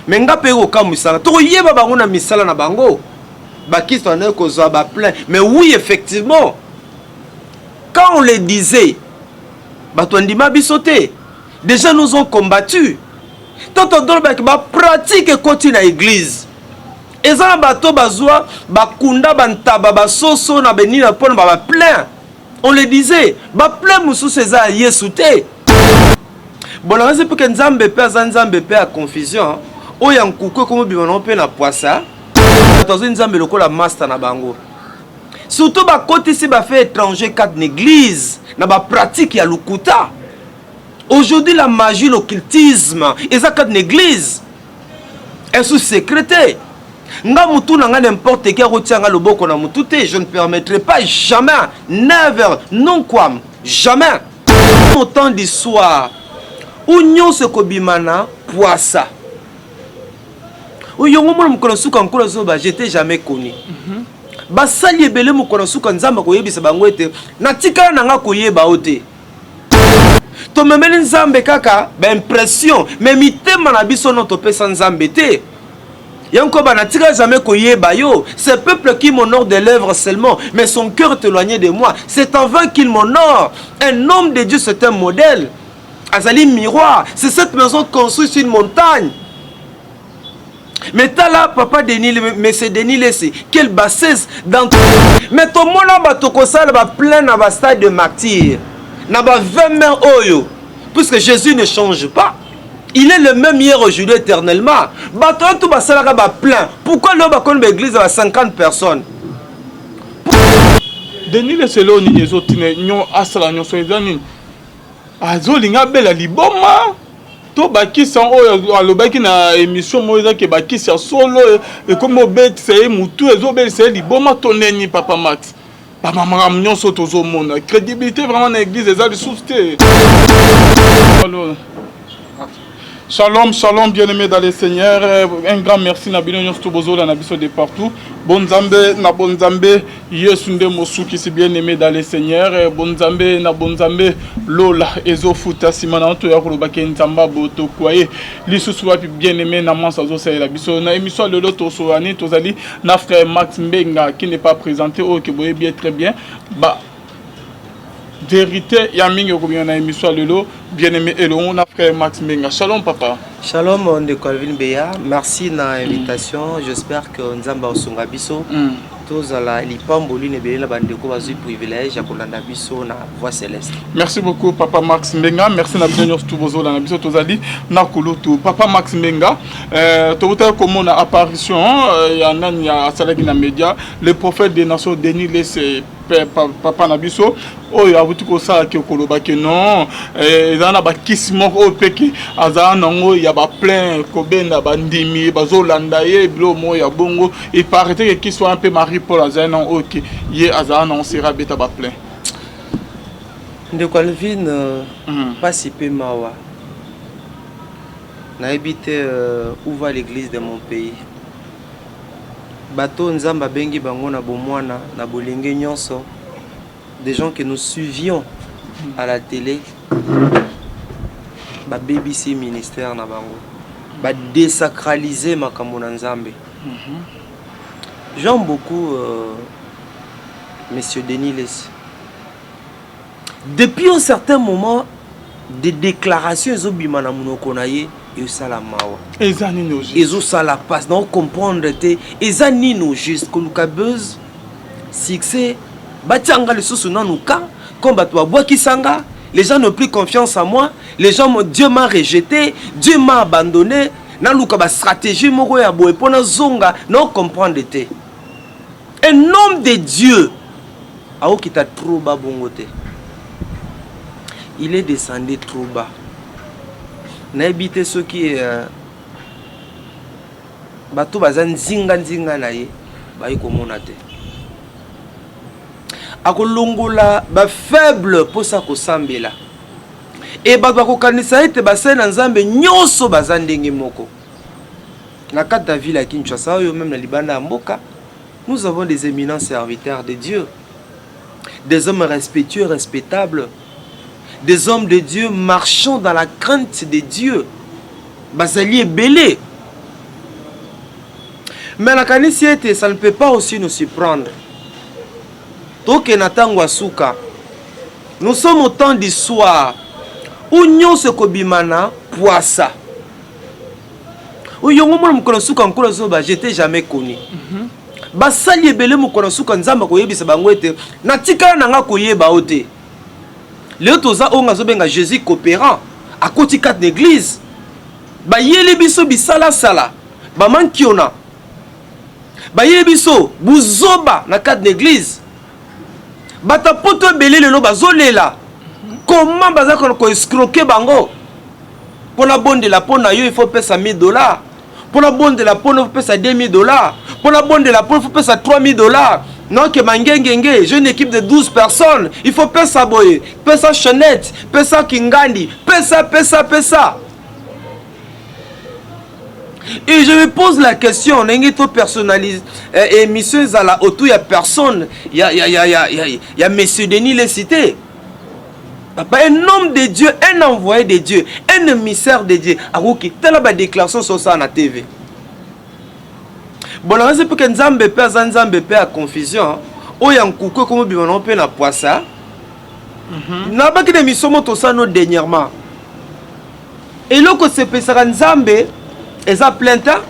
mais nga pe ko kamusanga to yeba bango na misala na bango bakisто na ko zo ba plein. Mais oui, effectivement, quand on les disait batondima bisoté, des gens nous ont combattus. Tant on donne ba pratique côté na église. Ezana bato bazwa bakunda bantaba basoso na benina pona ba plein. On le disait, ba plein musu ceza Yesu te. Bon, là c'est pour que Nzambe pe Nzambe pe a confusion. Oya nkuko comme bimano pe na poissa. Attention Nzambe lokola master na bango. Surtout ba côté si ba fait étranger quatre église na ba pratique ya lukuta. Aujourd'hui la magie, l'occultisme, et ça quatre église. Est sous sécrété. Nga mutu na nga n'importe qui retient nga loboko na mutu te, je ne permettrai pas jamais, never, non quoi, jamais. Autant d'histoire. Union se kobimana poissa. Oyo ngomo mukonosuka nkolo zoba, j'étais jamais connu. Basali ebele mukonosuka nzamba koyebisa bango ete na tikala na nga koyeba ote. To memeli nzambe kaka ba impression, mais mitema na biso no to pesa nzambe te. Yanko banatika jamais koyeba yo, ce peuple qui m'honore de lèvres seulement, mais son cœur est éloigné de moi. C'est en vain qu'il m'honore. Un homme de Dieu, c'est un modèle. Azali miroir, c'est cette maison construite sur une montagne. Mais t'as là, papa Denis, mais c'est Denis laissé. Quelle bassesse dans tout. Mais ton monde là, tu consales plein dans le stade de martyr. Dans 20 mains oyo. Puisque Jésus ne change pas. Il est le même hier, aujourd'hui, éternellement. Bateau tout basala ba plein. Pourquoi l'homme a connu l'église à 50 personnes? Denis laissé l'eau ni les autres nyon asala nyon soyezani. Azolinga bela liboma. To bakisa oyo alobaki na émission moza ke bakisa solo et comme obet c'est mutu ezobel c'est liboma toneni papa Max. Papa maman nyonso tozo mona crédibilité vraiment na église ezali sousté. Shalom, shalom, bien-aimés dans les seigneurs. Un grand merci na bino nyonso tobozo na biso de partout. Bonzambe na bonzambe yesunde mosuki si bien-aimés dans les seigneurs. Bonzambe na bonzambe lola ezo futa simana to ya koloba ke nzamba boto kwaye. Lisusu wapi bien-aimés na mansa zo la biso na émission de l'autre soani tozali na frère Max Mbenga qui n'est pas présenté au que boye bien très bien. Ba vérité yamingi ko na émission lelo bien-aimé Elon na frère Max Mbenga. Shalom papa. Shalom on de Calvin Beya. Merci na invitation. J'espère que nzamba osunga biso. Tous à la lipamboli ne bela bandeko bazu privilège ya kolanda biso na voix céleste. Merci beaucoup papa Max Mbenga. Merci na biso tout bozo na biso tozali na kulutu. Papa Max Mbenga to buta comme na apparition ya nani ya salaki na média le prophète des nations Denis laissé papa na biso oyo abuti ko sala ke koloba ke non ezana ba kisimo o peki azana nango ya ba plein kobenda bandimi bazolanda ye blomo ya bongo et paraît que qui soit un peu Marie Paul azana OK ye azana on sera beta ba plein de Calvin pas si peu mawa na habité où va l'église de mon pays. Bateau nzamba bengi bango na bomwana na bolenge nyonso, des gens que nous suivions à la télé, ba BBC ministère na bango, ba désacraliser makambo na nzambe. J'aime beaucoup monsieur Denis Less. Depuis un certain moment, des déclarations ezobima na munoko na ye et ça la mawa. Ezani no juste. Ezo ça la passe donc comprendre te ezani no juste que nous buzz succès batianga le sous nanuka comme bato bois qui sanga les gens n'ont plus confiance en moi les gens Dieu m'a rejeté Dieu m'a abandonné nanuka ba stratégie moko ya boye pona zonga non comprendre te un homme de Dieu a qui t'a trop bas bongote. Il est descendu trop bas. N'habite ceux qui bato bazan zinga na ye ba yikomona te. Akolongola ba faible posa ko sambela. Et bato bakokanisa ete basena nzambe nyonso bazandenge moko. Na kata ville à Kinshasa yo même na libanda mboka, nous avons des éminents serviteurs de Dieu. Des hommes respectueux, respectables. Des hommes de Dieu marchant dans la crainte de Dieu. Basali est belé. Mais la canisiete, ça ne peut pas aussi nous surprendre. Donc, nous sommes au temps du soir où nous sommes kobimana poissa. Où j'étais jamais connu. Basali ebele mukona suka nzamba koyebisa bango ete natika nanga koyeba ote. Leo toza onga zobenga Jésus coopérant à côté 4 d'église. Ba yele biso bisala sala. Ba mankiona. Ba yele biso buzoba na 4 d'église. Bata poto ebele lelo bazolela. Comment baza ko escroquer bango? Pour la bonne de la pona yo il faut payer $1000. Pour la bonne de la pona il faut payer $2000. Pour la bonne de la pona il faut payer $3000. Non que mangengenge, j'ai une équipe de 12 personnes. Il faut payer ça boye, payer ça Chanette, payer ça Kingandi, payer ça. Et je me pose la question, on est personnalisé. Et monsieur Zala, autour il y a personne. Il y a monsieur Denis les cités. Papa, un homme de Dieu, un envoyé de Dieu, un émissaire de Dieu. Arouki, telle la déclaration sur ça na TV. Bon, là, c'est pour que Nzambe pe a confusion. Oh, il y a un coucou comme on peut na poissa. N'a pas que des missions tout ça nous dernièrement. Et là que c'est pour Nzambe, ils ont plein temps.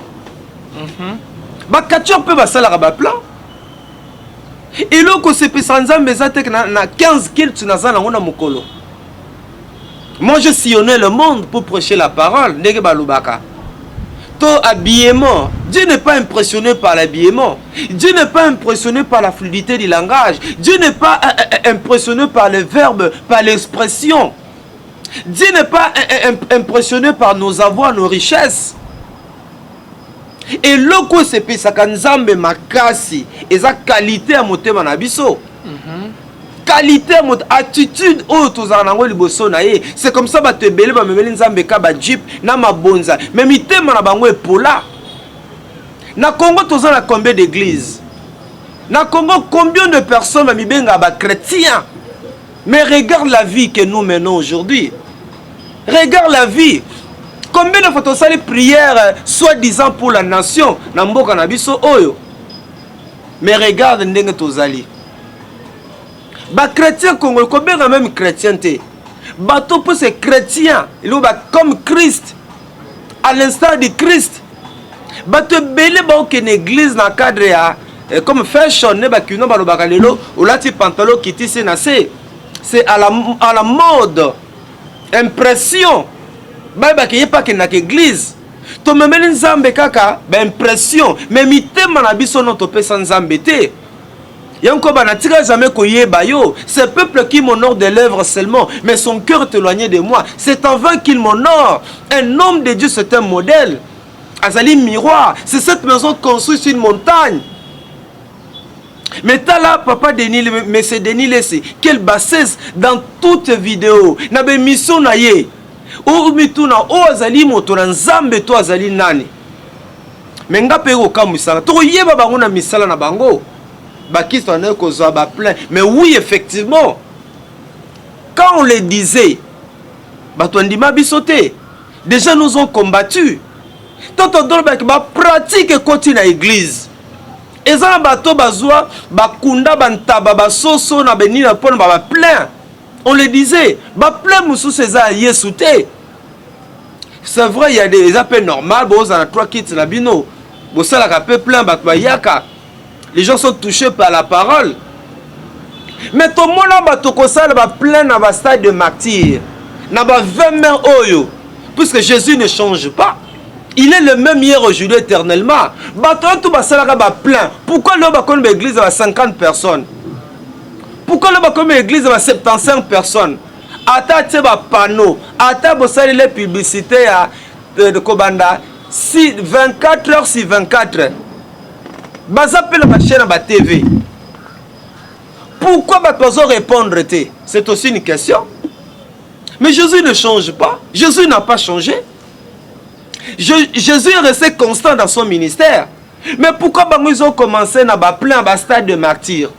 Bah, 4 heures peut passer la plan. Et là que c'est pour Nzambe, ils ont 15 kills tu n'as pas na mukolo. Moi, je sillonnais le monde pour prêcher la parole. Nege balubaka. Ton habillement, Dieu n'est pas impressionné par l'habillement. Dieu n'est pas impressionné par la fluidité du langage. Dieu n'est pas impressionné par les verbes, par l'expression. Dieu n'est pas impressionné par nos avoirs, nos richesses. Et le coup c'est ça kanzambe makasi et sa qualité à motema na biso. Qualité attitude oh tozanango liboso na ye. C'est comme ça ba te belé ba memeli nzambe ka ba jeep na mabonza. Mais mitema na bango epola. Na Congo tozana combien d'églises? Na Congo combien de personnes mi benga ba chrétiens? Mais regarde la vie que nous menons aujourd'hui. Regarde la vie. Combien de fois tu as les prières soi-disant pour la nation na mboka na biso oyo? Mais regarde ndenge tozali. Ba chrétien congolais, combien de même chrétienté? Bateau pour ces chrétiens, ils ont comme Christ, à l'instar de Christ. Bateau belé ba aucune église dans le cadre comme fashion ne ba kino ba lobaka lelo ou là ti pantalon qui tisse na c'est à la mode. Impression. Ba ba ki pas que na église. To memeli nzambe kaka ba impression, mais mitema na biso no to pesa nzambe te. Ce peuple qui m'honore de lèvres seulement, mais son cœur est éloigné de moi. C'est en vain qu'il m'honore. Un homme de Dieu, c'est un modèle. Azali miroir, c'est cette maison construite sur une montagne. Mais t'as là, papa Denis, mais c'est Denis Lessé, quelle bassesse dans toute vidéo. Nabe mission na ye. O mituna o azali moto na nzambe to azali nani. Mais ngape ko kamusala. To yeba bango na misala na bango. Mais oui, effectivement, quand on le disait, déjà nous ont combattu. Tant on donne pratique continue à l'église. Et ça, on le disait, c'est vrai, il y a des appels normaux, il y a 3 kits, les gens sont touchés par la parole. Mais tout le monde va plein dans le stade de martyr. Dans 20 mains oyo. Puisque Jésus ne change pas. Il est le même hier, aujourd'hui, éternellement. Tout va plein. Pourquoi l'église va 50 personnes? Pourquoi l'église va 75 personnes? Atta va panneau. Atta les publicités de Kobanda. 24 heures sur 24. TV. Pourquoi tu répondre? C'est aussi une question. Mais Jésus ne change pas. Jésus n'a pas changé. Jésus est resté constant dans son ministère. Mais pourquoi ils ont commencé à plein stade de martyr?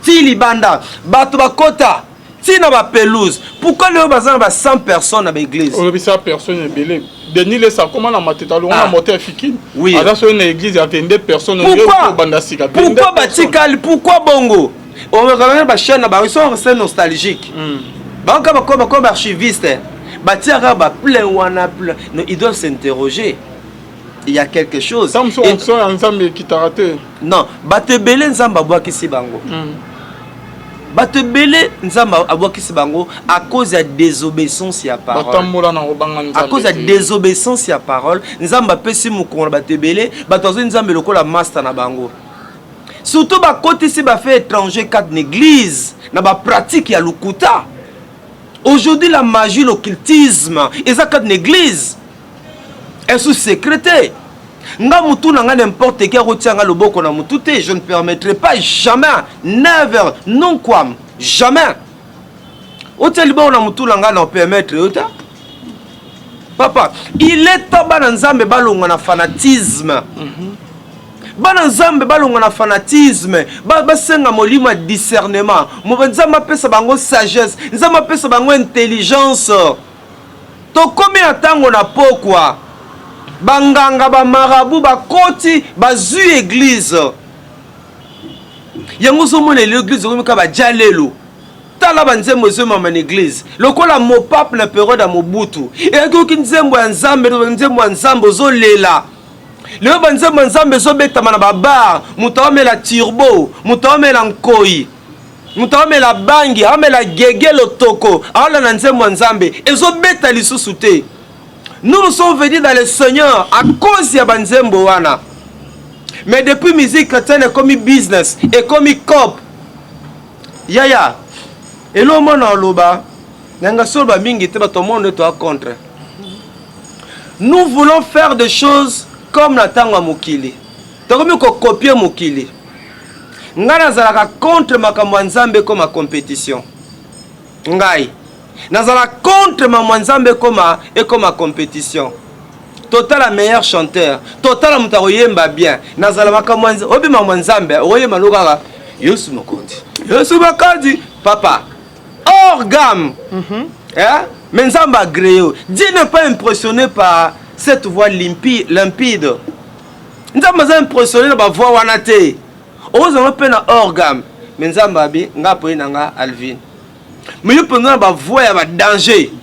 Tili banda, bato bakota, tina ba pelouse. Pourquoi les bazan ba 100 personnes à l'église? On a 100 personnes à belé. Denis les ça comment on a maté on a monté à Fikine. Oui. Alors sur une église il y a 22 personnes. Pourquoi Batikal? Pourquoi Bongo? On va regarder ba chaîne ba ils sont restés nostalgiques. Banka ba comme archiviste. Batia ba plein wana plein. Ils doivent s'interroger. Il y a quelque chose. Samson ensemble qui t'a raté. Non, Batebele Nzamba Boakisi Bango. Batebele Nzamba Boakisi Bango à cause de désobéissance à parole. À cause de désobéissance à parole, Nzamba pesi mukongo Batebele, batozo Nzamba lokola master na bango. Surtout ba côté si ba fait étranger quatre églises, na ba pratique ya lukuta. Aujourd'hui la magie, l'occultisme, et ça quatre églises. Et sous secrétaire. Nga mutu nanga n'importe qui retianga le boko na mutute, je ne permettrai pas jamais, never, non quoi, jamais. Hôtel bon na mutu nanga na permettre ota. Papa, il est temps bana nzambe balonga na fanatisme. Bana nzambe balonga na fanatisme, ba senga molimo discernement. Mo nzamba pesa bango sagesse, nzamba pesa bango intelligence. To komi atango na pokwa. Banganga ba marabu ba koti ba zu église yango zo mona l'église ko ba jalelo tala ba nzembo zo mama église lokola mo pape na période ya mobutu e ko ki nzembo ya nzambe zo lela le ba nzembo nzambe zo betama na ba bar mutawamela turbo mutawamela nkoi mutawamela bangi amela gegelo toko ala na nzembo nzambe ezo beta lisusu te. Nous sommes venus dans le Seigneur à cause de Banzembo wana. Mais depuis musique chrétienne est comme business et comme cop. Yaya. Et l'homme na loba, nanga solba mingi te ba tout le monde toi contre. Nous voulons faire des choses comme la tanga mokili. Tokomi ko copier mokili. Ngana zalaka contre makambo nzambe comme ma compétition. Ngai. Nazala contre ma mwanzambe comme ma compétition. Total la meilleur chanteur. Total la mutaroyemba bien. Nazala makamwanza. Obi ma mwanzambe. Oyemba lugara. Yosu mokondi. Yosu makadi. Papa. Hors gamme. Mais nzamba agréé. Dieu n'est pas impressionné par cette voix limpide. Nzamba est impressionné par la voix wanate. Ozama pena hors gamme. Mais nzamba abi nga poye nanga Alvin. Mais nous prenons la voie à danger.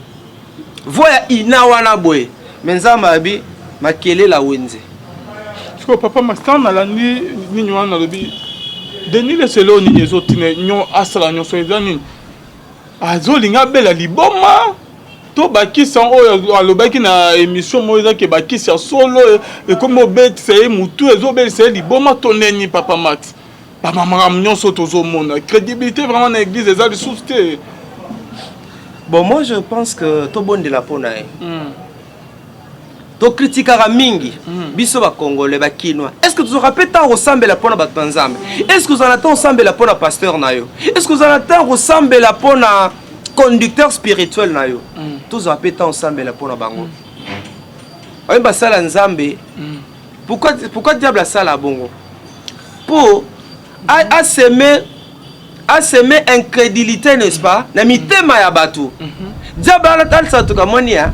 Voie inawana boy. Mais ça m'a dit, ma kele la wenze. Parce que papa Mastan na la ni nywana lobi. Denis le selo ni ezotine nyon asala nyon so ezani. Azolinga bela liboma. To bakisa o alobaki na émission moza ke bakisa solo et comme obet c'est mutu ezobel c'est liboma toneni papa Max. Papa maman nyonso tozo mona. Crédibilité vraiment na église ezali des sousté. Bon, moi je pense que tout bon de la ponae. To critique à mingi. Biso ba congolais ba kinois. Est-ce que tu auras peut-être ressemble la pona ba tanzambe? Est-ce que vous en attendez ressemble la pona pasteur nayo? Est-ce que vous en attendez ressemble la pona conducteur spirituel nayo? Tous aura peut-être ensemble la pona bango. Oui, ba sala nzambe. Pourquoi diable a ça la bongo? Pour à semer incrédulité, n'est-ce pas? Na mitema ya batu. Diable tal sa tuka monia.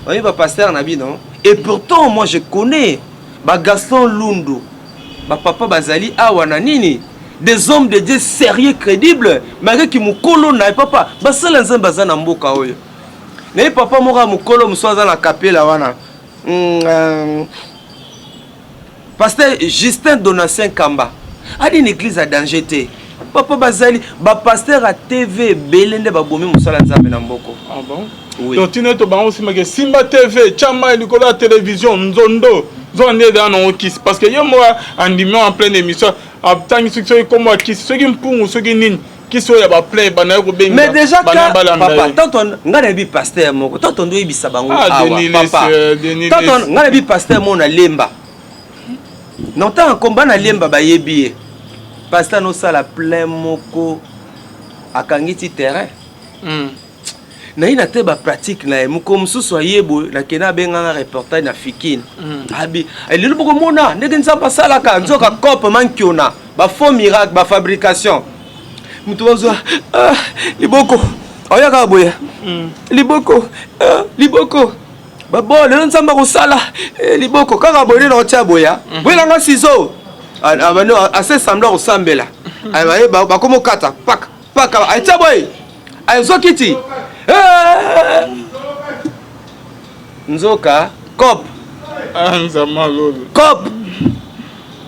Oui, ba pasteur nabi non. Et pourtant moi je connais ba Gaston Lundu, ba papa Bazali awana nini, des hommes de Dieu sérieux crédibles, malgré qui mukolo na papa, ba sala nzamba za na mboka oyo. Na papa mora mukolo mswaza na kapela wana. Pasteur Justin Donatien Kamba. A une église à danger te. Papa Bazali, ba pasteur à TV belende ba bomi musala nzambe na mboko. Ah bon? Oui. Donc tu n'es pas aussi mais Simba TV, Chama et Nicolas télévision, Nzondo, Zonde dans nos kiss parce que moi en dimanche en pleine émission, à tant que comme moi qui ceux qui me pour ceux qui nin qui sont là plein bana ko benga. Mais déjà papa, tonton ngana bi pasteur moko, tonton do ibisa bango awa papa. Tonton ngana bi pasteur mo na lemba. Non tant combat na lemba ba yebi. Pasteur no sala plein moko akangiti terrain. Na ina te ba pratique na muko mususu ayebo na kena benga reportage na Fikine. Abi elilo boko mona ndenge nzamba sala ka nzoka cope mankiona ba faux miracle ba fabrication. mutuwazo liboko oyaka boya liboko liboko babo lelo nzamba kosala liboko kaka boye na otia boya boya nga sizo abano assez semblant osambela aye bakomo kata pak paka atia boye azo kiti nzoka cop nzama lolo cop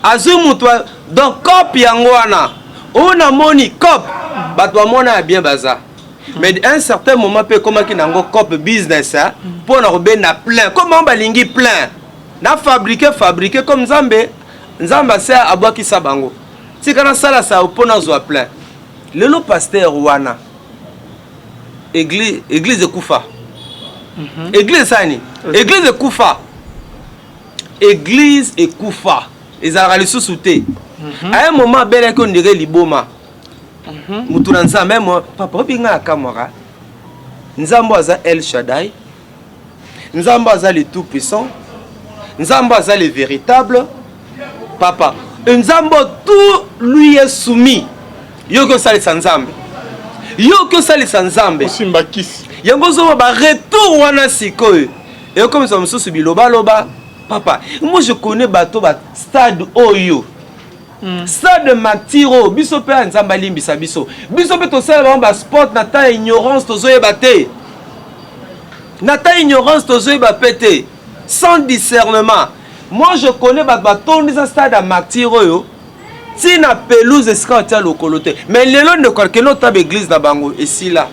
azu mutu donc cop yango wana on moni cop bato amona bien baza mais à un certain moment peut comment qui nango cop business pour na robena plein comment balingi plein na fabriquer comme nzamba c'est abwaki sabango tikana sala sa opona zo plein lelo pasteur wana église kufa église sani église kufa église ekufa ezalaka lisusu te à un moment beleki ondire liboma mutu na nzambe mo papa obinga akamwaka nzambo aza El Shaddai nzambo aza le tout puissant nzambo aza le véritable papa nzambo tout lui est soumis yoko salisa nzambe yoko salisa nzambe osimba kisi yango zo ba retour wana sikoyo et comme ça mususu biloba loba papa moi je connais bato ba stade oyo stade matiro biso pe nzamba limbisa biso pe to sala ba sport na ta ignorance to zoyeba te na ta ignorance to zoyeba pété sans discernement. Moi je connais bato ndisa stade à matiro yo ti na pelouse escata lokolote mais lelo ne quelque notre église na bango et si là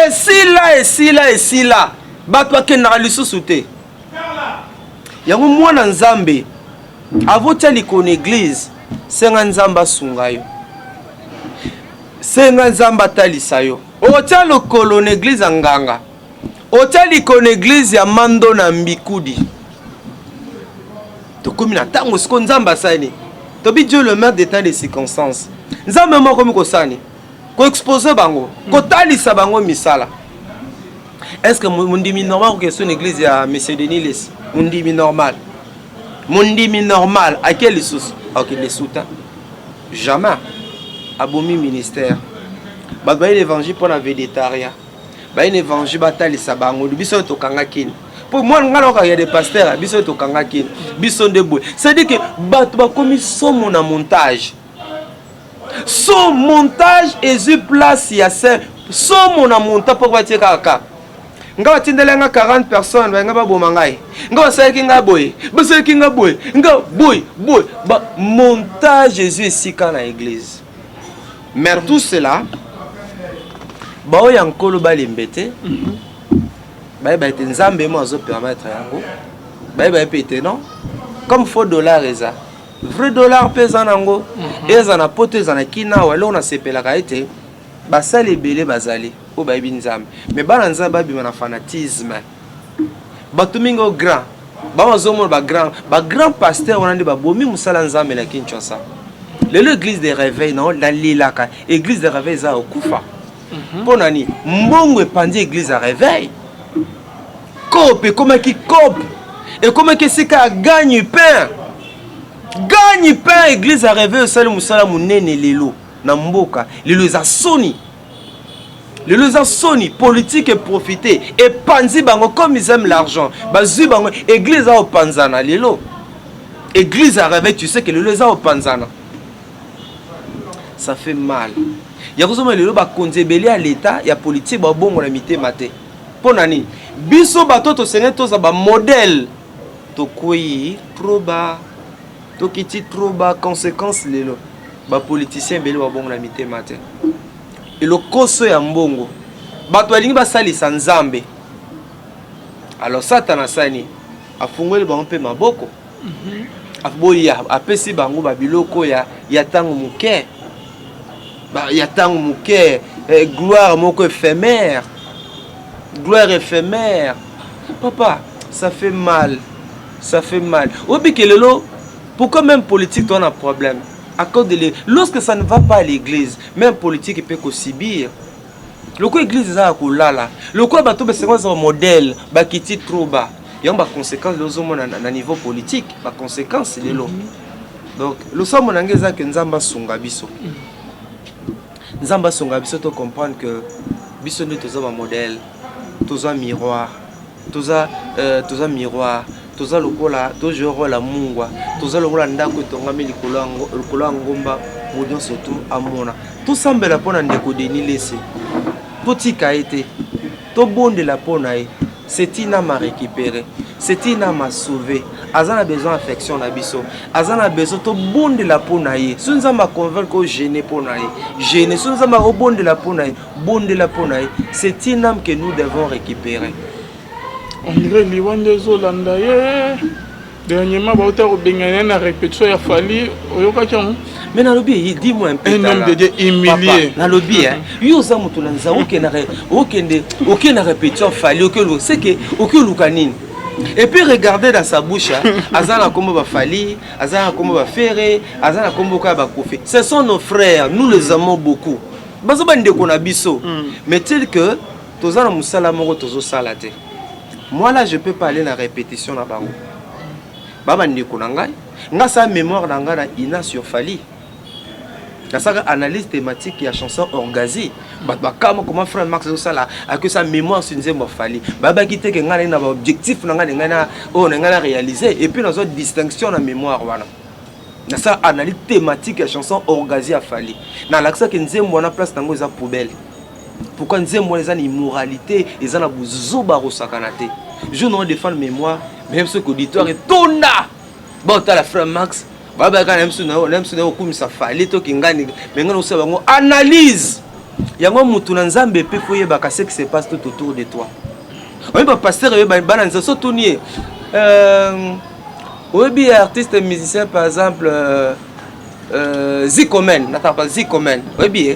et si là bato akenda lisusu te yango mwana nzambe avotia likona église senga nzamba sunga yo senga nzamba talisa yo otia lokolo na église nganga otia likona église ya mando na mbikudi tokomi na tango siko nzamba sani tobi Dieu le maître des temps des circonstances nzambe moko mi kosani ko exposer bango ko talisa bango misala. Est-ce que mundimi normal que son église ya monsieur Denis mundimi normal à quelle source? Ok, les soutins jamais abomi ministère ba l'évangile pour la végétarien ba l'évangile batali sabango biso to kanga kini pour moi ngalo ka ya des pasteurs biso to kanga kini biso ndebwe c'est dire que bato ba komi somo na montage et je place ya c'est somo na montage pour batie kaka nga watindelenga 40 personnes nga ba bomangai nga wasalaki nga boy basalaki nga boy nga boy ba montage Jésus ici quand la église mais tout cela ba oya nkolo ba lembete ba ete nzambe mo zo permettre yango ba pété non comme faux dollar eza vrai dollar pesa nango eza na poto eza na kina wala on a sepelaka ete basali belé bazali o ba nzambe mais bana nzambe babima na fanatisme bato mingo grand ba zomo ba grand pasteur wana ndi ba bomi musala nzambe na Kinshasa l'église des réveils non la lilaka église des réveils za okufa ponani mbongo epandi église à réveil kope comme qui kope et comme que sika gagne pain église à réveil osali musala munene lelo na mboka lelo za soni politique et profiter et panzi bango comme ils aiment l'argent bazui bango église a opanzana lelo église à réveil tu sais que lelo za opanzana ça fait mal ya kozoma lelo ba konzebeli à l'état ya politique ba bongo na mité maté ponani biso bato to sene to za ba modèle to koyi proba to kiti proba conséquence lelo ba politicien beli ba bongo na mité maté et le koso ya mbongo bato alingi basalisa nzambe alors satana sani afungweli bango mpe maboko aboya apesi bango babiloko ya tango muke ya tango muke gloire moko éphémère papa ça fait mal obi kelelo pourquoi même politique toi on a problème à cause de lorsque ça ne va pas à l'église même politique peut subir le quoi église ça kolala le quoi bato be c'est un modèle ba kiti trop bas il y a des conséquences à niveau politique ba conséquences les donc le somo nangeza que nzamba sunga biso Nzamba songa biso to comprendre que biso nous tous un modèle, tous un miroir, tous un miroir, tous un lokola, tous jouer la mungwa, tous un lokola ndako tongami likolo ngomba, modion surtout amona. Tout semble la pona ndeko deni laissé. Tout tika été, tout bon de la ponae, c'est une âme à récupérer, c'est une âme à sauver. Azan a besoin d'affection na biso. Azan a besoin tout bon de la ponae. Si nous avons convaincre que gêner ponae, gêner. Si nous avons bon de la ponae, c'est une âme que nous devons récupérer. On dirait Liwan de Zolanda. Dernièrement, il y a une répétition, il a fallu. Mais dans le biais, dis-moi un peu. Un homme de Dieu humilié. Dans le biais, il y a aucune répétition, c'est que aucun loukanine. Et puis regardez dans sa bouche, Azana comme va fali, Azana comme va faire, Azana comme va koufer. Ce sont nos frères, nous les aimons beaucoup. Bazoba ndeko na biso. Mais tel que tozana musala moko tozo salate. Moi là je peux pas aller dans répétition na bango. Baba ndeko na ngai, nga sa mémoire na nga na ina sur fali. La analyse thématique et la chanson Orgazi. Comment frère Max Zosala a que sa mémoire sur Nzembo Fali. Baba qui était un objectif n'a réalisé et puis dans une distinction dans la mémoire voilà. Dans sa analyse thématique et la chanson Orgazi a Fali. Dans l'accès que Nzembo a place dans les poubelles. Pourquoi Nzembo les a une immoralité et ont buzoba rosakanate. Je ne défends mémoire même ce qu'auditoire est tonda. Bon t'as la frère Max. Baba quand même suna comme ça fallait to kingani mais ngana usaba ngo analyse yango mutu na nzambe pe foye ba ce qui se passe tout autour de toi. Oui ba pasteur ba bananza so tournier oui artiste musicien par exemple Zikomen n'attends pas Zikomen oui bien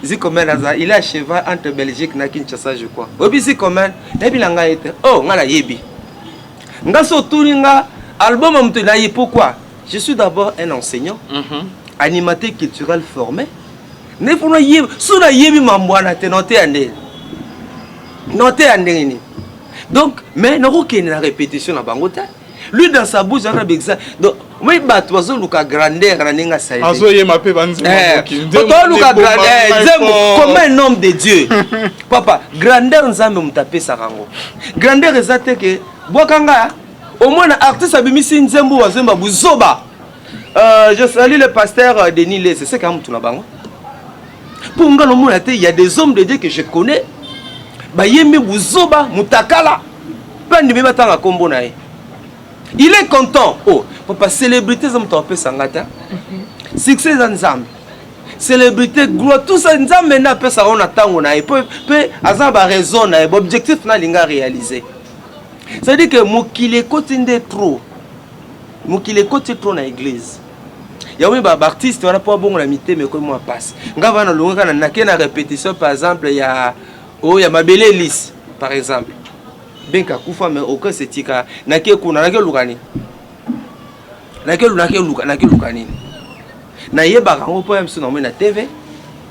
Zikomen il est à cheval entre Belgique na Kinshasa je crois oui Zikomen et puis nga été oh ngala yebi nga so tourninga album mutu na yi pourquoi. Je suis d'abord un enseignant, animateur culturel formé. Donc, mais nous avons une répétition à Bangota. Lui, dans sa bouche, il a besoin. Donc, moi, je suis grandeur. Comme un homme de Dieu. Papa, grandeur, nous avons tapé sa rango. Grandeur, c'est que. Au moins, l'artiste a mis une zembo à Zemba Bouzoba. Je salue le pasteur Denis Lé, c'est ce qu'il y a tout là-bas. Pour moi, il y a des hommes de Dieu que je connais. Bayembe Bouzoba, Mutakala. Il est content. Oh, papa, célébrité, ça me tape sangata. Succès en Zambie. Célébrité, gloire, tout ça, Nzambe n'a pas ça, on attend, on a. Peu, Azamba raison, objectif n'a pas réalisé. C'est-à-dire que Mokile continue trop. Mokile continue trop dans l'église. Il y a des artistes qui n'ont pas bon la mité, mais comment passe. Quand on a une répétition, par exemple, il y a Mabele Elis, par exemple. Bien qu'à Koufa, mais aucun c'est tika. Nake kuna, nake lukani. Nake lukani. Naye barango po yam sunomi na TV,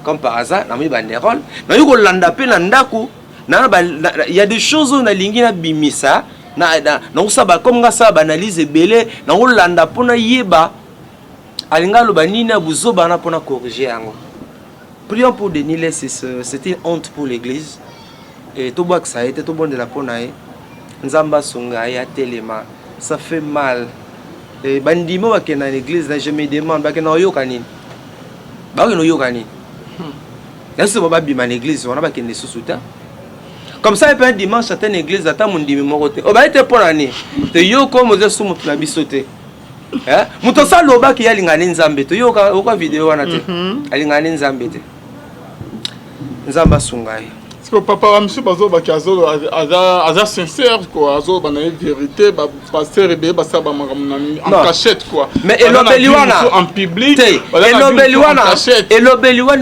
comme par hasard, na mi banderole. Na yuko landape na ndaku. Il y a des choses où on a l'ingénieur bimisa na usaba comme ça banalise belé na olanda pona yeba alinga lo banina buzoba na pona corriger yango. Prions pour Denis Lé, c'est une honte pour l'église et tout bois que ça a été tout bon de la ponae nzamba songa ya telema ça fait mal et bandimo ba kena l'église je me demande ba kena yokani ba kena yokani est-ce que ba bima l'église on a ba kena sous-souta. Comme ça, il peut un dimanche, certaines églises attendent mon dimanche. Oh, bah, il était pour l'année. Tu es comme Moses sous mon la bisoté. Hein? Mon ça loba qui a l'ingane Zambé. Tu es au vidéo à naté. À l'ingane Zambé. Zamba Sungai. Parce que papa, monsieur Bazo, Bakazo, Aza sincère, quoi. Azo, bah, la vérité, bah, pasteur et bébé, bah, ça, bah, en cachette, quoi. Mais et l'obéliwana. En public. Et l'obéliwana. Et l'obéliwana.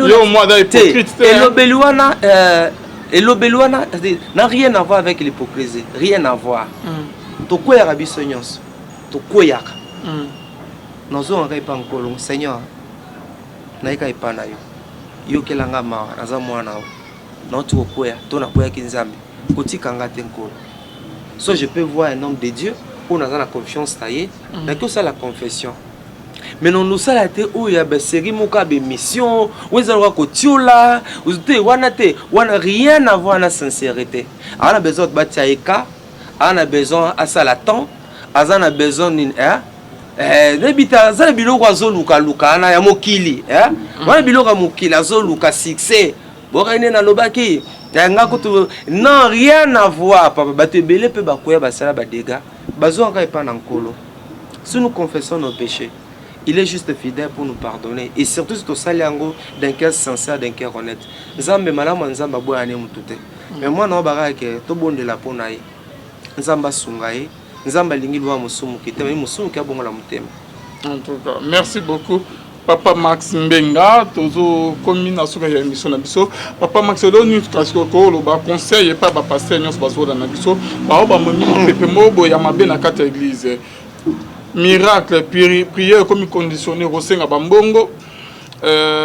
Et l'obéliwana. Et l'obéliwana n'a rien à voir avec l'hypocrisie. Rien à voir. Toko ya rabi sonyos. Toko ya. Nozo on pas encore Seigneur. Naika ipana yo. Yo kelanga ma naza mwana o. Na tu okoya, to na koya kinzambe. Koti kanga tenkolo. So je peux voir un homme de Dieu où on a la confiance taillée, n'a que ça la confession. mais non nous ça la té o ya ba série moka be mission ou ezalwa ko tiola ou te wana rien à voir na sincérité. On a besoin de batia eka, on a besoin à ça la temps, on a besoin d'une debita za biloko azoluka luka na ya mokili wana biloko mokili azoluka succès borene na lobaki nga ko non rien à voir papa bato ebele pe bakoya basala ba dégâts bazo nga epa na nkolo. Si nous confessons nos péchés, il est juste fidèle pour nous pardonner. Et surtout, c'est au saliango d'un cœur sincère, d'un cœur honnête. Nzambe malamu nzamba boya ane mutute. Mais moi, non, barake, to bon de la ponaye. Nzamba sungaye. Nzamba lingi lwa musumu kite. Mais musumu kia bongo la mutema. En tout cas, merci beaucoup. Papa Max Mbenga, tozo commune sur la émission na biso. Papa Max do nous kasiko ko lo ba conseil pas ba pasteur nyos bazo na biso. Ba ba moni pepe mobo ya mabe na kata église. Miracle, prière comme conditionné Rosenga Bambongo,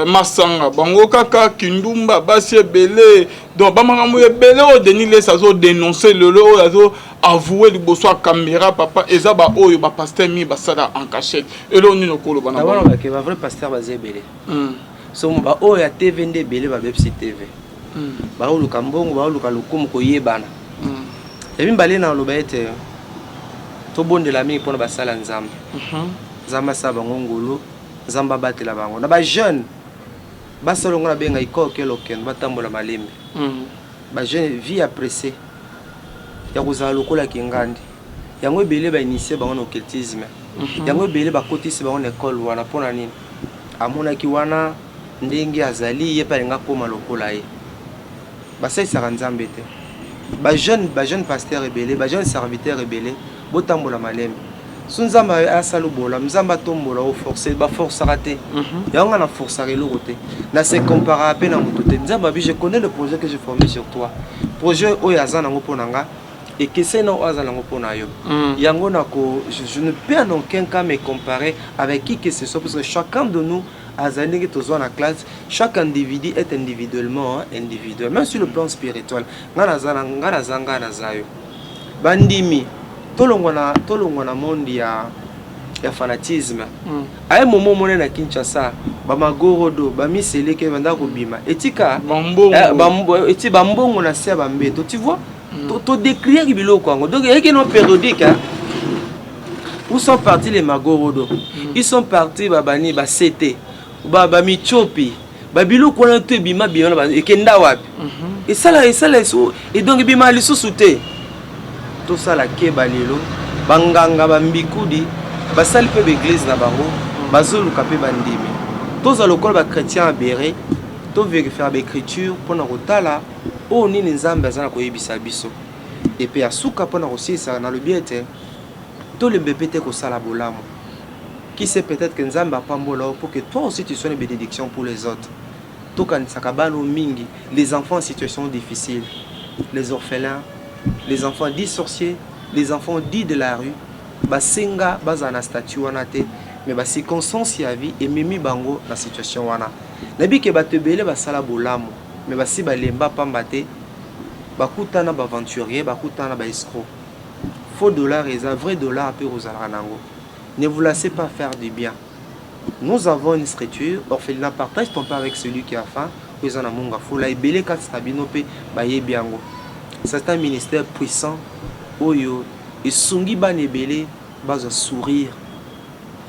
Masanga, Bango Kaka, Kindumba, Bassi Belé, donc Bamaramou Belé, au Denis les azo dénoncer le lot, azo avouer le bossoir caméra, papa, Ezaba Oyo, pasteur mi, basada en cachette, et là on est au colo. D'abord, il va vrai pasteur basé Belé. So, ba Oyo a TV ndé Belé, ba Bepsi TV. Ba Oyo Kambongo, ba Oyo Kalukum, Koyebana. Et bien, balé dans le bête. To bon de la mine pour na basala nzamba nzamba sa bango ngolo nzamba batela bango na ba jeune basalo ngona benga ikoke loken batambola malembe ba jeune vie appréciée ya kozala lokola kingandi yango ebele ba initié bango na occultisme yango ebele ba kotisi bango na école wana pona nini amona ki wana ndenge azali ye pa nga koma lokola ye basaisaka nzambe te ba jeune pasteur ebele ba jeune serviteur ebele botambola malembe sunzamba asalo bola mzamba tombola o forcer ba force raté yanga na force reloko te na se comparer à peine na mutu te nzamba bi je connais le projet que j'ai formé sur toi projet oyo azana ngo ponanga et que c'est non azana ngo pona yo yango na ko je ne peux en aucun cas me comparer avec qui que ce soit parce que chacun de nous azani que tous en classe chaque individu est individuellement individuel même sur le plan spirituel ngana zanga na zayo bandimi tolongwa na monde ya fanatisme ay momo mone na Kinshasa ba magorodo ba miseleke banda ko bima etika bambongo na se ba mbeto tu vois to décrire biloko ngo donc yeke no périodique où sont partis les magorodo ils sont partis babani ba CT ba michopi ba biloko na to bima bima ba ekenda wapi et ça et donc bima lisusu te tout ça la kebalelo banganga bambikudi basali pe l'église na bango bazoluka pe bandimi toza lokolo ba chrétien abéré to vérifier l'écriture pona kotala o nini nzambe azana koyebisa biso et puis asuka pona kosisa na le biete to le bébé ko sala bolamo qui sait peut-être que nzambe apambola pour que toi aussi tu sois une bénédiction pour les autres to kanisaka bano mingi les enfants en situation difficile les orphelins les enfants dits sorciers, les enfants dits de la rue, basenga bazana statut wana te, mais ba circonstance ya vie et mimi bango na situation wana. Nabi ke batebele basala bolamo, mais basi balemba pamba te, bakutana ba aventurier, bakutana ba escroc. Faux dollar et vrai dollar pe rozala nango. Ne vous laissez pas faire du bien. Nous avons une écriture, orphelinat partage ton pain avec celui qui a faim, ils en a monga fola et belé kat stabino pe ba yebiango. C'est un ministère puissant. Oyo et sungi banebele baza sourire.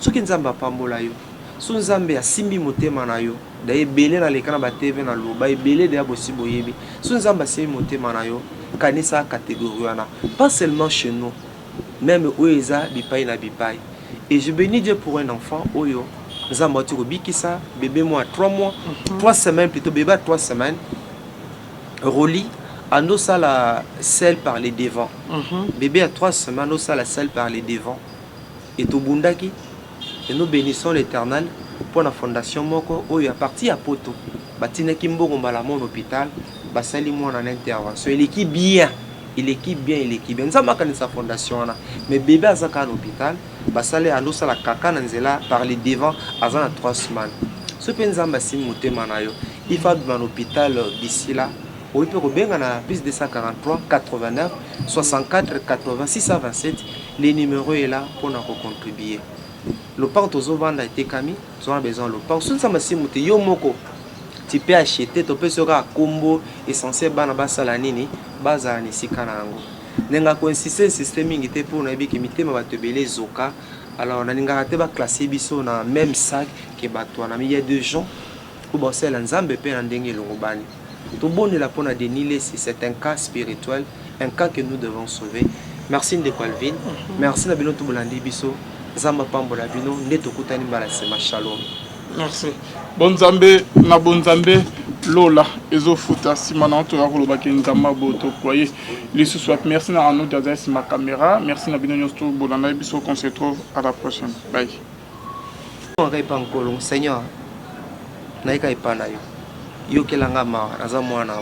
Ce qui nzamba pambola yo. Son nzambe ya simbi motema na yo. Da ebele na lekana ba TV na lo ba ebele da bosi boyebi. Son nzamba simbi motema na yo. Kanisa catégorie wana. Pas seulement chez nous. Même oeza bipai na bipai. Et je bénis Dieu pour un enfant oyo. Nzamba tu bikisa bébé moi 3 mois, 3 semaines plutôt bébé 3 semaines. Roli Ando ça la selle par les devants. Bébé à 3 semaines, nous ça la selle par les devants. Et tout bundaki. Et nous bénissons l'Éternel pour la fondation moko où il y a parti à poto. Batina kimbo gombala mon hôpital. Basali moi en intervention. Il équipe bien. Il équipe bien. Nous avons sa fondation là. Mais bébé à zaka en hôpital. Basali ando ça la kaka nanzela par les devants à 3 semaines. Ce penzamba sim motema na yo. Il faut dans l'hôpital d'ici là. Oui, peut bien na plus de 143 89 64 80 627. Les numéros est là pour nous contribuer. Le parc tozovanda été kami, tu as besoin le parc. Si ça m'a si muté yo moko, tu peux acheter, tu peux se faire combo essentiel bana basala nini, baza ni sikana yango. Nenga ko insister système ngité pour na biki mitema batebele zoka. Alors on a ngara te ba classer biso na même sac que bato na il y a deux gens pour bosser la nzambe pe na ndenge longobani. Tout bon de la pona de Nile, c'est un cas spirituel, un cas que nous devons sauver. Merci de Calvin, merci Nabino Touboulandi Biso, Zamba Pambola Bino, Neto Koutani Balasema Shalom. Merci. Bon Zambé, na bon Zambé, Lola, Ezo Futa, Simana, Toyaro Lobaki, Nzamba Boto, Koye, les sous-souhaits. Merci à Arnaud Diazay, c'est ma caméra. Merci Nabino Nyosto Bolanda Biso, qu'on se retrouve à la prochaine. Bye. Seigneur, Naika Ipanayo. Yo kelanga ma naza mwana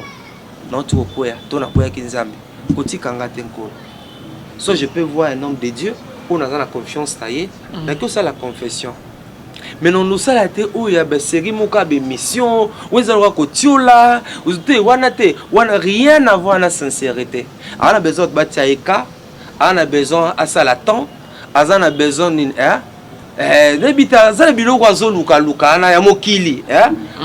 na tu okoya to na koya kinzambe kotika ngate nkolo so je peux voir un homme de Dieu pour naza na confiance taillé na que ça la confession mais non nous ça la té o ya ba série moka be mission weza ko tiola uzute wana te wana rien à voir na sincérité ana besoin ba tiaika ana besoin à ça la temps azana besoin ni nebita zala biloko azoluka luka na ya mokili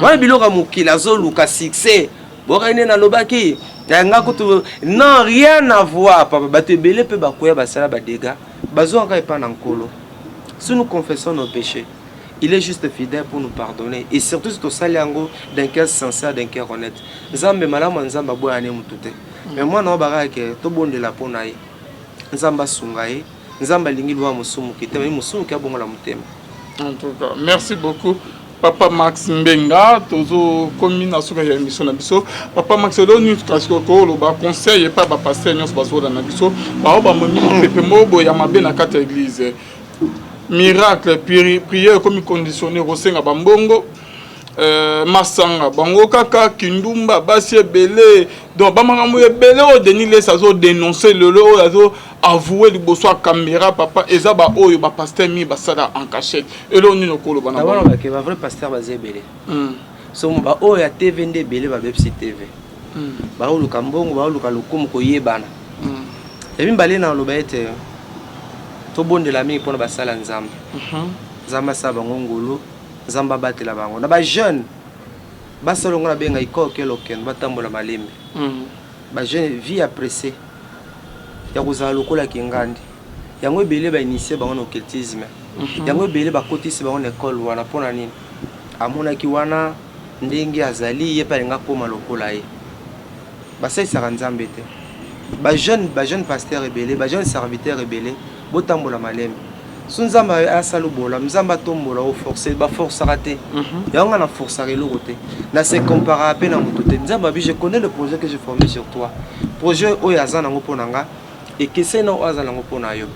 wana biloko mokili azoluka succès bokane na lobaki nga kutu non rien à voir papa batebele pe bakoya basala ba dégâts bazo nga epa na nkolo. Si nous confessons nos péchés, il est juste fidèle pour nous pardonner et surtout si to saliango d'un cœur sincère, d'un cœur honnête. Nzambe malamu nzamba boyane mutute mais moi na ba ke to bondela pona ye nzamba sungaye Nzamba lingi lwa musumu kitema musumu kia bongo la mutema. En tout cas, merci beaucoup Papa Max Mbenga, tozo commune sur la émission na biso. Papa Max doni tukasiko ko lo ba conseil pas ba pasteur nyos bazo na biso. Ba ba momi pepe mobo ya mabe na kata église. Miracle prière comme conditionné rosenga bambongo. Masanga bango kaka kindumba basi ebele donc bamanga ebele o denile sazo dénoncer le lo azo avouer liboso a caméra papa ezaba oyo ba pasteur mi basala en cachette elo ni lokolo bana ba ba ke ba vrai pasteur bazé ebele so ba oyo ya TV nde ebele ba bepsi TV ba olu kambongo ba olu ka lokumu ko yebana ebi mbale na lo ba ete to bondela mi pona basala nzamba nzamba sa bango ngolo Zamba batela bango na ba jeune basalongo na benga ikoke loken batambola malembe ba jeune vie appréciée ya kozala lokola kingandi yango ebele ba initier bango na occultisme yango ebele ba kotisi bango na école wana pona nini amonaki wana ndenge azali ye palinga koma lokola ye basaisaka nzambe te ba jeune pasteur ebele ba jeune serviteur ebele botambola malembe Sunzamba asalo bola mzamba tombola o forcer ba force raté yanga na force relo côté na se comparer à peine en mutote nzamba bi je connais le projet que j'ai formé sur toi projet o yazana ngo ponanga et que c'est non azana ngo pona yo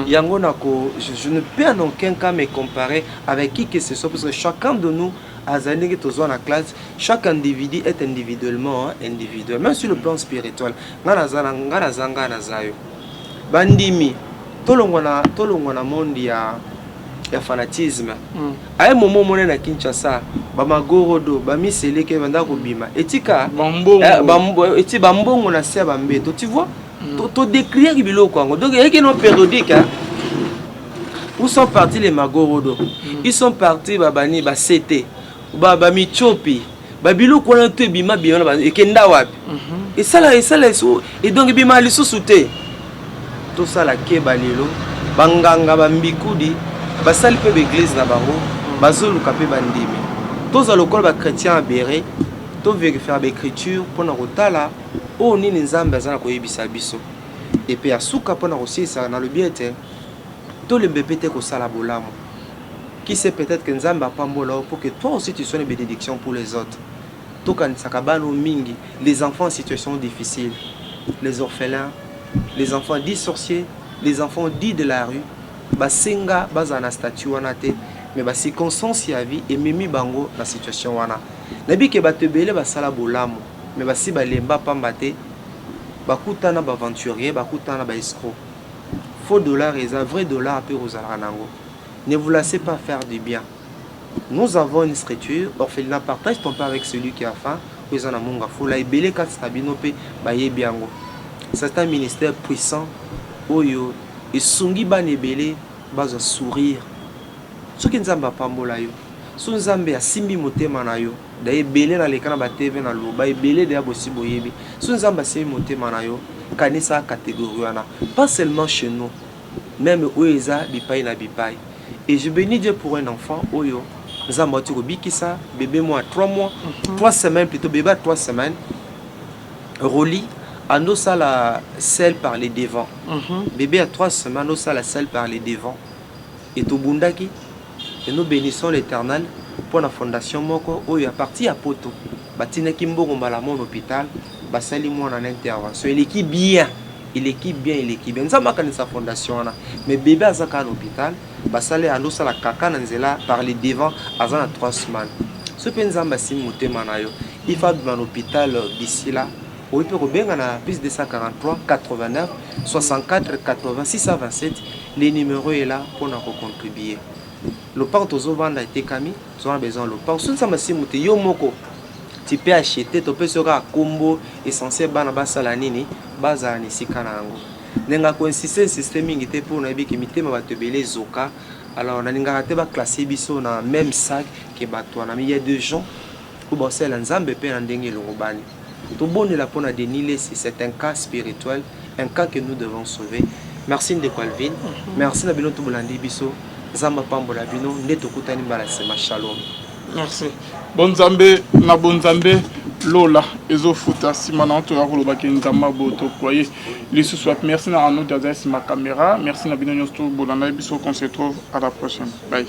yango nako je ne peux en aucun cas me comparer avec qui que ce soit parce que chacun de nous azali que tozo na classe chaque individu est individuellement individuel même sur le plan spirituel ngana zanga na zayo bandimi tolongo na monde ya fanatisme ay momo mona na Kinshasa ba magorodo ba miseleke banda ko bima etika bambongo eti bambongo na sia bambeto tu vois to décrire biloko ngo donc yeke non périodique où sont partis les magorodo ils sont partis babani ba CT ba michopi ba biloko na to bima bima ba ekenda wapi et ça et donc bima lisusu te tout ça la kebalelo banganga bambikudi basali pe l'église na bango bazoluka pe bandimi tous alokol ba chrétien abéré to vérifier l'écriture pour na kotala o nini nzambe azana koyebisa biso et puis asuka pour na osisa na le biete to le bébé ko sala bolamo qui sait peut-être que nzambe apambola pour que toi aussi tu sois une bénédiction pour les autres to kan sakabano mingi les enfants en situation difficile les orphelins les enfants dits sorciers, les enfants dits de la rue, basenga bazana statut wana te, mais ba circonstance ya vie et mimi bango la situation wana. Nabi ke batebele basala bolamo, mais basi balemba pambate, bakutana ba aventurier, bakutana ba escroc. Faux dollar et un vrai dollar pe rozala nango. Ne vous laissez pas faire du bien. Nous avons une écriture, orphelinat partage ton pas avec celui qui a faim, kozana monga fola ebele kat sabino pe ba yebiango. C'est un ministère puissant. Oyo et sungi banebele baza sourire soki nzambe apambola yo so nzambe asimbi motema na yo da ebele na leka na batv na loba ebele deya bosi boyebi so nzambe asimbi motema na yo kanisa catégorie wana pas seulement chez nous même oyo eza bipai na bipai et je bénis Dieu pour un enfant oyo nzambe ati kobikisa bébé moi 3 mois 3 semaines plutôt bébé 3 semaines Roli ando sala sel par les devants bébé à 3 semaines ando sala sel par les devants et tobundaki et nous bénissons l'Éternel pour la fondation moko oyo à partir à poto batinaki mbongo mbala mon hôpital basali moi en intervention il équipe bien nzambe akanisa fondation wana mais bébé azaka à l'hôpital basali ando sala kaka na nzela par les devants azana 3 semaines ce pe nzambe asimbi motema na yo il faut dans l'hôpital d'ici là oui, peut bien na plus 243 89 64 80 627 les numéros est là pour nous contribuer. Le pain tozo vendre été kami, tu as besoin le pain. Si ça m'a si muté yo moko, tu peux acheter, tu peux sera combo essentiel bana basala nini, baza ni sikana ngo. Nenga ko insister système ngité pour na bi ki mitema ba tebele zoka. Alors na ninga te ba classer biso na même sac que bato na il y a deux gens ou bossel nzambe pe na ndenge longobani. Tout bon est là pour nous dénier, c'est un cas spirituel, un cas que nous devons sauver. Merci de Calvin, merci de Bino Tubulandi Biso, Zamba Pambola Bino, Neto Koutani Balasema Shalom. Merci. Bon Zambé, na bon Zambé, Lola, Ezo Futa, Simana, tu as roulé Nzamba Boto, croyez. Les sous-souhaits, merci à nous d'avoir ma caméra, merci à Bino Tubulandi Biso, qu'on se retrouve à la prochaine. Bye.